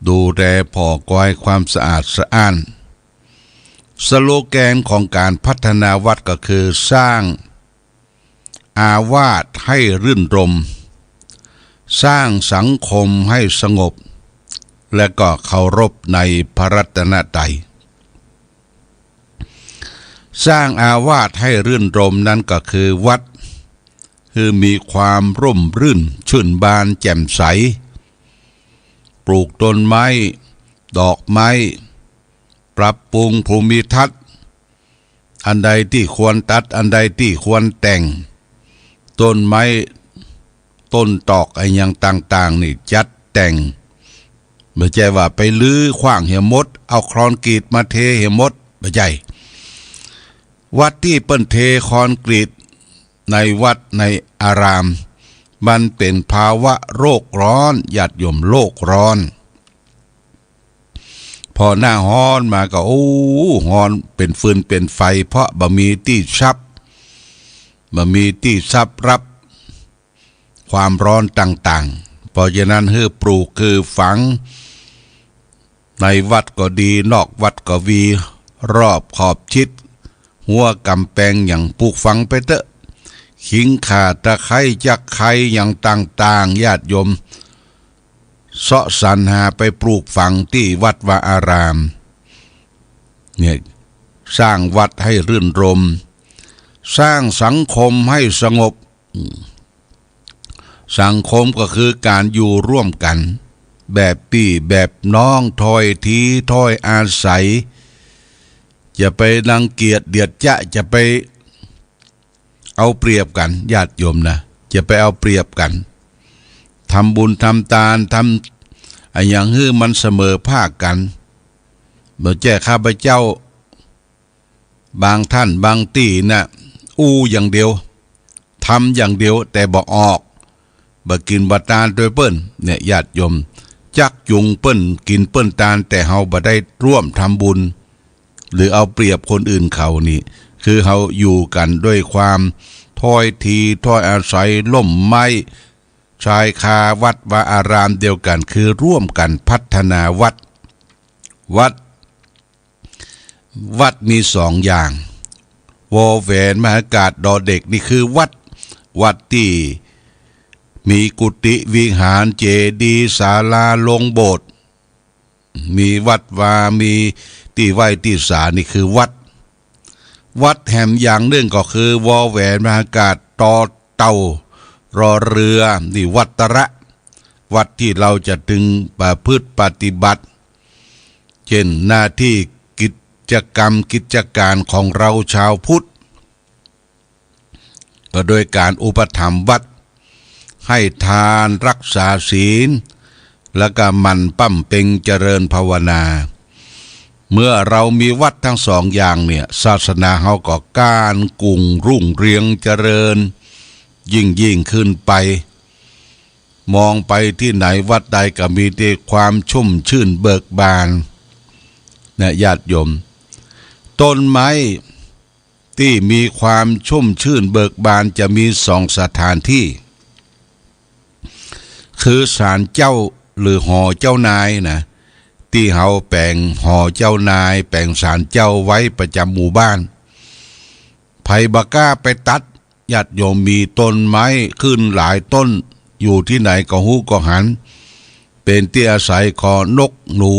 ดูแลผ่อกอยความสะอาดสะอ้านสโลแกนของการพัฒนาวัดก็คือสร้างอาวาสให้รื่นรมสร้างสังคมให้สงบและก็เคารพในพระรัตนตรัยสร้างอาวาสให้รื่นรมนั้นก็คือวัดคือมีความร่มรื่นชื่นบานแจ่มใสปลูกต้นไม้ดอกไม้ปรับปรุงภูมิทัศน์อันใดที่ควรตัดอันใดที่ควรแต่งต้นไม้ต้นตอกไอ้ยังต่างๆนี่จัดแต่งไม่ใช่ว่าไปลื้อขว้างเหี่ยมดเอาคอนกรีตมาเทเหี่ยมดไม่ใช่วัดที่เปิ้นเทคอนกรีตในวัดในอารามมันเป็นภาวะโลกร้อนญาติโยมโลกร้อนพอหน้าฮ้อนมาก็ฮ้อนเป็นฟืนเป็นไฟเพราะบะมีที่ซับรับความร้อนต่างๆเพราะฉะนั้นให้ปลูกคือฝังในวัดก็ดีนอกวัดก็วีรอบขอบชิดหัวกำแพงอย่างปลูกฝังไปเถอะขิงข่าตะไคร้จักไคร้อย่างต่างๆญาติโยมเสาะสรรหาไปปลูกฝังที่วัดวาอารามเนี่ยสร้างวัดให้รื่นรมสร้างสังคมให้สงบสังคมก็คือการอยู่ร่วมกันแบบพี่แบบน้องถอยทีถอยอาศัยจะไปรังเกียจเดียดจะไปเอาเปรียบกันญาติโยมนะจะไปเอาเปรียบกันทำบุญทำทานทำอย่างฮื้อมันเสมอภาคกันเมื่อแจ้ข้าพเจ้าบางท่านบางที่นะอย่างเดียวทำอย่างเดียวแต่บอกออกบ่กินบ่ตานโดยเปิ้นเนี่ยญาติโยมจักจุงเปิ้นกินเปิ้นตานแต่เฮาบ่ได้ร่วมทำบุญหรือเอาเปรียบคนอื่นเขานี่คือเฮาอยู่กันด้วยความถ้อยทีถ้อยอาศัยล่มไม้ชายคาวัดวาอารามเดียวกันคือร่วมกันพัฒนาวัดมีสองอย่างวอแหวนมหากาศดอเด็กนี่คือวัดที่มีกุฏิวิหารเจดีย์ศาลาโรงโบสถ์มีวัดวามีที่ไหว้ที่ศาลนี่คือวัดแห่งอย่างหนึ่งก็คือวอแหวนมหากาศต่อเต่ารอเรือนี่วัดตระวัดที่เราจะถึงประพฤติปฏิบัติเช่นหน้าที่กิจกรรมกิจการของเราชาวพุทธก็โดยการอุปถัมภ์วัดให้ทานรักษาศีลแล้วก็มันปั้มเพ็งเจริญภาวนาเมื่อเรามีวัดทั้งสองอย่างเนี่ยศาสนาเฮาก็ก้านกุ่งรุ่งเรืองเจริญยิ่งขึ้นไปมองไปที่ไหนวัดใดก็มีแต่ความชุ่มชื่นเบิกบานนะญาติโยมต้นไม้ที่มีความชุ่มชื่นเบิกบานจะมีสองสถานที่คือศาลเจ้าหรือหอเจ้านายนะที่เฮาแปลงหอเจ้านายแปลงศาลเจ้าไว้ประจำหมู่บ้านไผบ่กล้าไปตัดญาติโยมมีต้นไม้ขึ้นหลายต้นอยู่ที่ไหนก็ฮู้ก็หันเป็นที่อาศัยของนกหนู